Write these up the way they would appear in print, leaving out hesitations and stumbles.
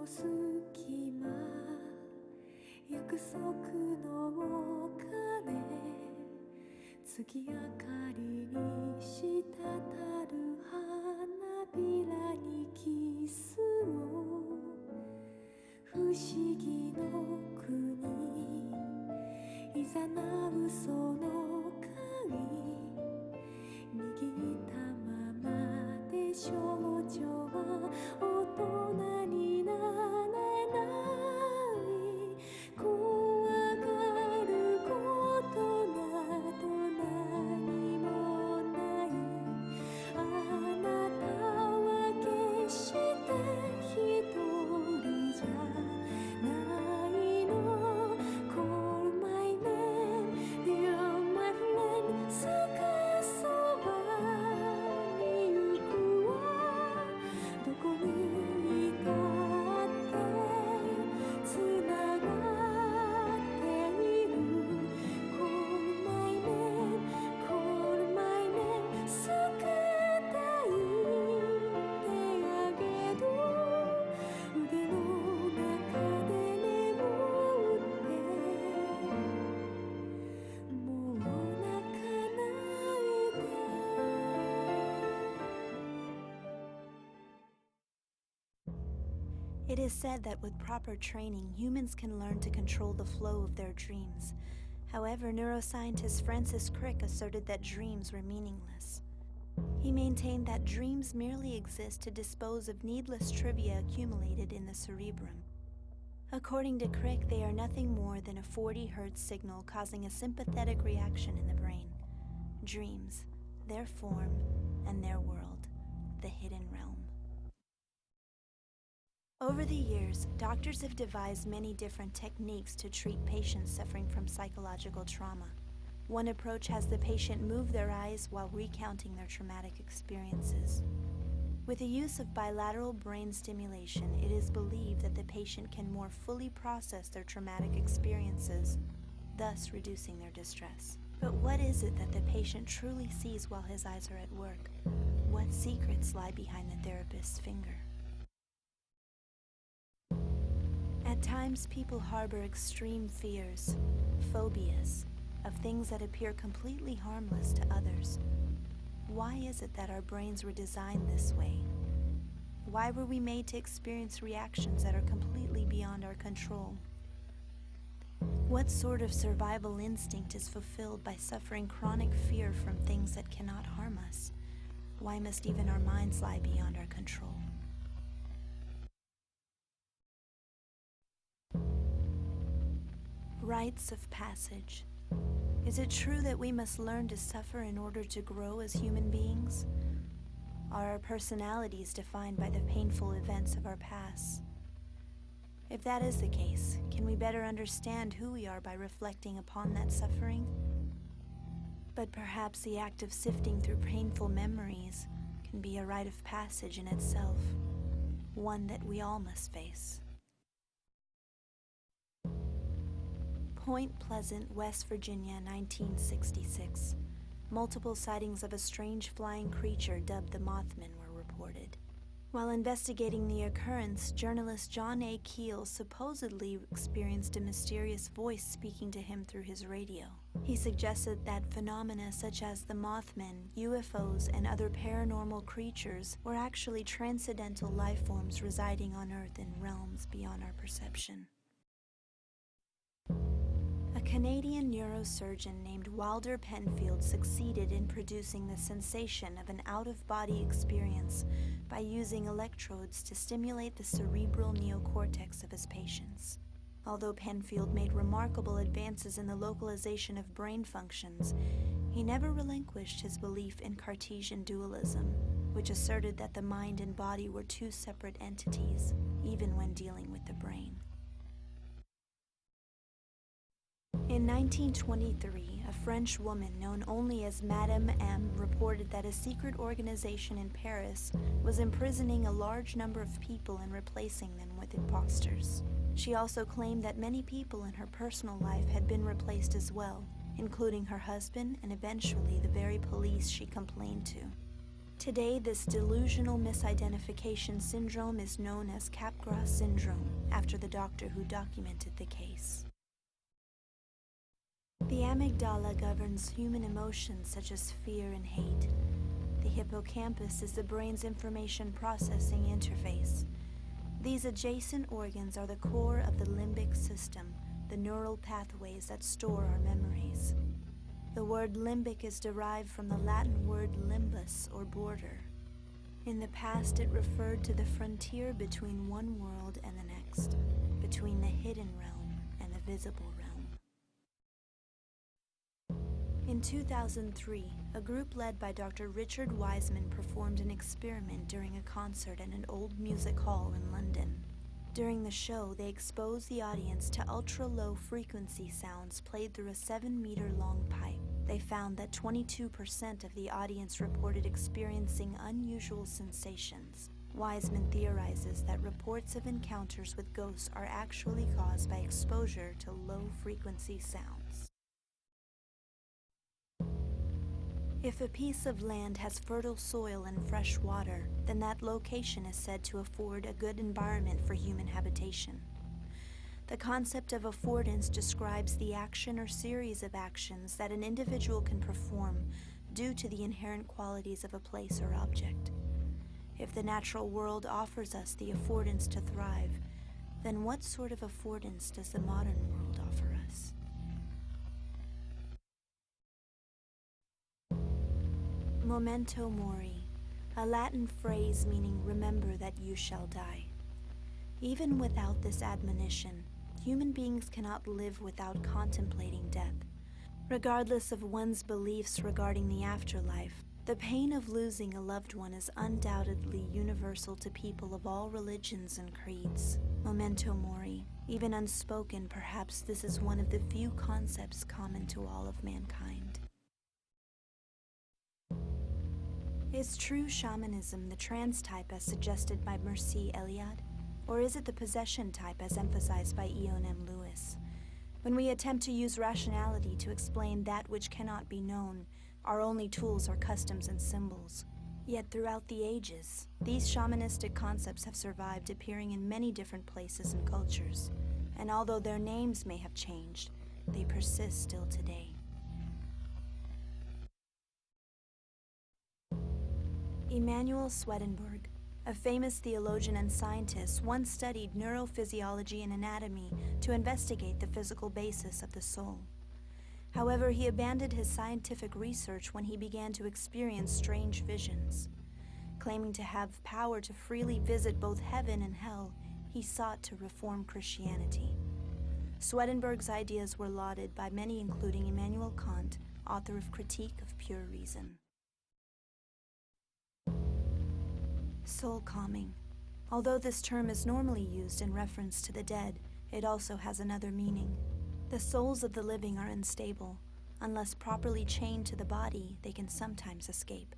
の隙間約束の鐘月明かりに滴る花びらにキスを不思議の国いざなうその鍵握ったままで少女は大人になれない怖がることなど何もないあなたは決して一人じゃないの Call my name Dear my friend すぐそばに行くわどこにいたってつながっている Call my name Call my name 救っていってあげる腕の中で眠ってもう泣かないで It is said that with proper training, humans can learn to control the flow of their dreams. However, neuroscientist Francis Crick asserted that dreams were meaningless. He maintained that dreams merely exist to dispose of needless trivia accumulated in the cerebrum. According to Crick, they are nothing more than a 40 Hz signal causing a sympathetic reaction in the brain. Dreams, their form, and their world, the hidden realm. Over the years, doctors have devised many different techniques to treat patients suffering from psychological trauma. One approach has the patient move their eyes while recounting their traumatic experiences. With the use of bilateral brain stimulation, it is believed that the patient can more fully process their traumatic experiences, thus reducing their distress. But what is it that the patient truly sees while his eyes are at work? What secrets lie behind the therapist's finger? At times, people harbor extreme fears, phobias, of things that appear completely harmless to others. Why is it that our brains were designed this way? Why were we made to experience reactions that are completely beyond our control? What sort of survival instinct is fulfilled by suffering chronic fear from things that cannot harm us? Why must even our minds lie beyond our control? Rites of passage. Is it true that we must learn to suffer in order to grow as human beings? Are our personalities defined by the painful events of our past? If that is the case, can we better understand who we are by reflecting upon that suffering? But perhaps the act of sifting through painful memories can be a rite of passage in itself, one that we all must face. Point Pleasant, West Virginia, 1966. Multiple sightings of a strange flying creature dubbed the Mothman were reported. While investigating the occurrence, journalist John A. Keel supposedly experienced a mysterious voice speaking to him through his radio. He suggested that phenomena such as the Mothman, UFOs, and other paranormal creatures were actually transcendental life forms residing on Earth in realms beyond our perception. A Canadian neurosurgeon named Wilder Penfield succeeded in producing the sensation of an out-of-body experience by using electrodes to stimulate the cerebral neocortex of his patients. Although Penfield made remarkable advances in the localization of brain functions, he never relinquished his belief in Cartesian dualism, which asserted that the mind and body were two separate entities, even when dealing with the brain. In 1923, a French woman known only as Madame M reported that a secret organization in Paris was imprisoning a large number of people and replacing them with imposters. She also claimed that many people in her personal life had been replaced as well, including her husband and eventually the very police she complained to. Today, this delusional misidentification syndrome is known as Capgras syndrome, after the doctor who documented the case. The amygdala governs human emotions such as fear and hate. The hippocampus is the brain's information processing interface. These adjacent organs are the core of the limbic system, the neural pathways that store our memories. The word limbic is derived from the Latin word limbus, or border. In the past, it referred to the frontier between one world and the next, between the hidden realm and the visible realm. In 2003, a group led by Dr. Richard Wiseman performed an experiment during a concert in an old music hall in London. During the show, they exposed the audience to ultra-low frequency sounds played through a 7-meter-long pipe. They found that 22% of the audience reported experiencing unusual sensations. Wiseman theorizes that reports of encounters with ghosts are actually caused by exposure to low-frequency sounds. If a piece of land has fertile soil and fresh water, then that location is said to afford a good environment for human habitation. The concept of affordance describes the action or series of actions that an individual can perform due to the inherent qualities of a place or object. If the natural world offers us the affordance to thrive, then what sort of affordance does the modern world offer us? Memento mori, a Latin phrase meaning remember that you shall die. Even without this admonition, human beings cannot live without contemplating death. Regardless of one's beliefs regarding the afterlife, the pain of losing a loved one is undoubtedly universal to people of all religions and creeds. Memento mori, even unspoken, perhaps this is one of the few concepts common to all of mankind. Is true shamanism the trance type as suggested by Mircea Eliade? Or is it the possession type as emphasized by Ion M. Lewis? When we attempt to use rationality to explain that which cannot be known, our only tools are customs and symbols. Yet throughout the ages, these shamanistic concepts have survived, appearing in many different places and cultures. And although their names may have changed, they persist still today. Emanuel Swedenborg, a famous theologian and scientist, once studied neurophysiology and anatomy to investigate the physical basis of the soul. However, he abandoned his scientific research when he began to experience strange visions. Claiming to have power to freely visit both heaven and hell, he sought to reform Christianity. Swedenborg's ideas were lauded by many, including Immanuel Kant, author of Critique of Pure Reason. Soul calming. Although this term is normally used in reference to the dead, it also has another meaning. The souls of the living are unstable. Unless properly chained to the body, they can sometimes escape.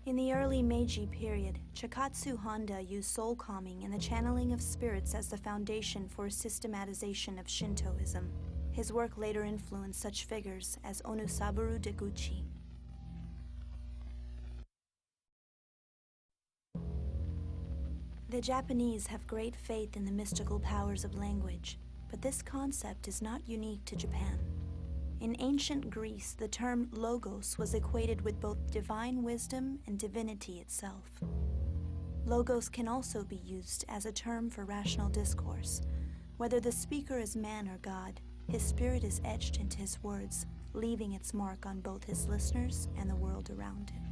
In the early Meiji period, Chikatsu Honda used soul calming and the channeling of spirits as the foundation for a systematization of Shintoism. His work later influenced such figures as Onosabaru Deguchi. The Japanese have great faith in the mystical powers of language, but this concept is not unique to Japan. In ancient Greece, the term logos was equated with both divine wisdom and divinity itself. Logos can also be used as a term for rational discourse. Whether the speaker is man or God, his spirit is etched into his words, leaving its mark on both his listeners and the world around him.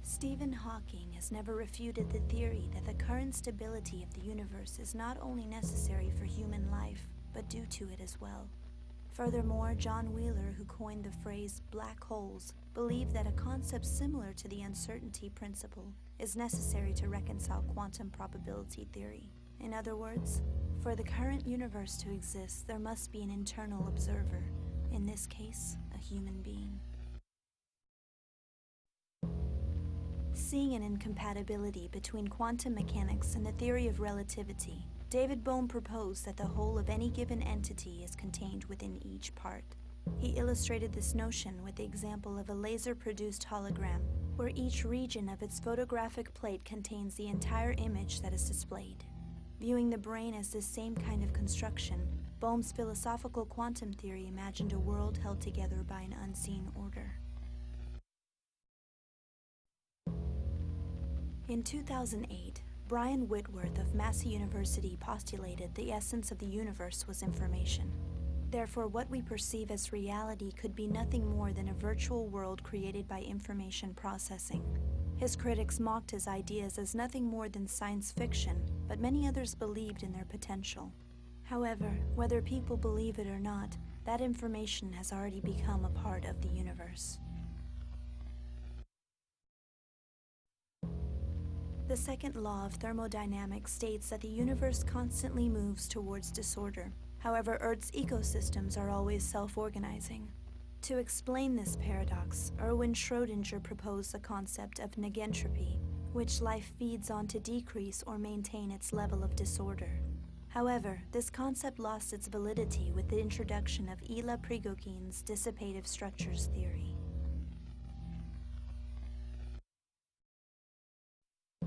Stephen Hawking has never refuted the theory that the current stability of the universe is not only necessary for human life, but due to it as well. Furthermore, John Wheeler, who coined the phrase black holes, believed that a concept similar to the uncertainty principle is necessary to reconcile quantum probability theory. In other words, for the current universe to exist, there must be an internal observer, in this case, a human being. Seeing an incompatibility between quantum mechanics and the theory of relativity, David Bohm proposed that the whole of any given entity is contained within each part. He illustrated this notion with the example of a laser-produced hologram, where each region of its photographic plate contains the entire image that is displayed. Viewing the brain as this same kind of construction, Bohm's philosophical quantum theory imagined a world held together by an unseen order. In 2008, Brian Whitworth of Massey University postulated the essence of the universe was information. Therefore, what we perceive as reality could be nothing more than a virtual world created by information processing. His critics mocked his ideas as nothing more than science fiction, but many others believed in their potential. However, whether people believe it or not, that information has already become a part of the universe. The second law of thermodynamics states that the universe constantly moves towards disorder. However, Earth's ecosystems are always self-organizing. To explain this paradox, Erwin Schrödinger proposed the concept of negentropy, which life feeds on to decrease or maintain its level of disorder. However, this concept lost its validity with the introduction of Ila Prigogin's dissipative structures theory.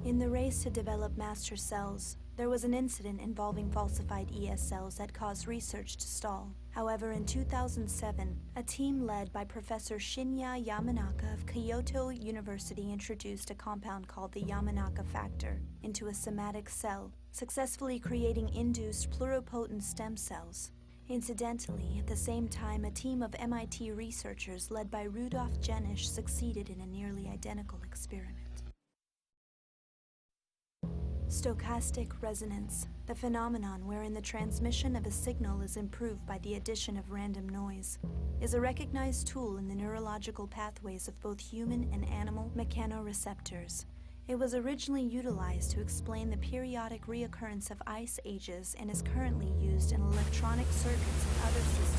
In the race to develop master cells, there was an incident involving falsified ES cells that caused research to stall. However, in 2007, a team led by Professor Shinya Yamanaka of Kyoto University introduced a compound called the Yamanaka factor into a somatic cell, successfully creating induced pluripotent stem cells. Incidentally, at the same time, a team of MIT researchers led by Rudolf Jenisch succeeded in a nearly identical experiment. Stochastic resonance, the phenomenon wherein the transmission of a signal is improved by the addition of random noise, is a recognized tool in the neurological pathways of both human and animal mechanoreceptors. It was originally utilized to explain the periodic reoccurrence of ice ages and is currently used in electronic circuits and other systems